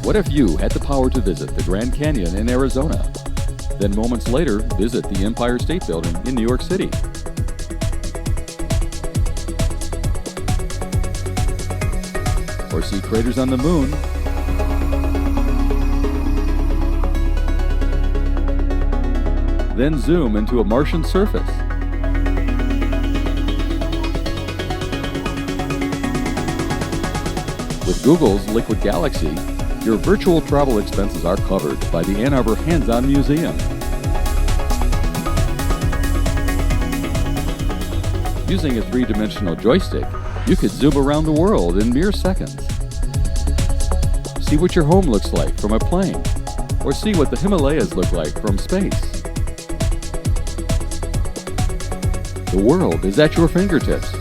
What if you had the power to visit the Grand Canyon in Arizona? Then moments later, visit the Empire State Building in New York City. Or see craters on the moon. Then zoom into a Martian surface. With Google's Liquid Galaxy, your virtual travel expenses are covered by the Ann Arbor Hands-On Museum. Using a three-dimensional joystick, you could zoom around the world in mere seconds. See what your home looks like from a plane, or see what the Himalayas look like from space. The world is at your fingertips.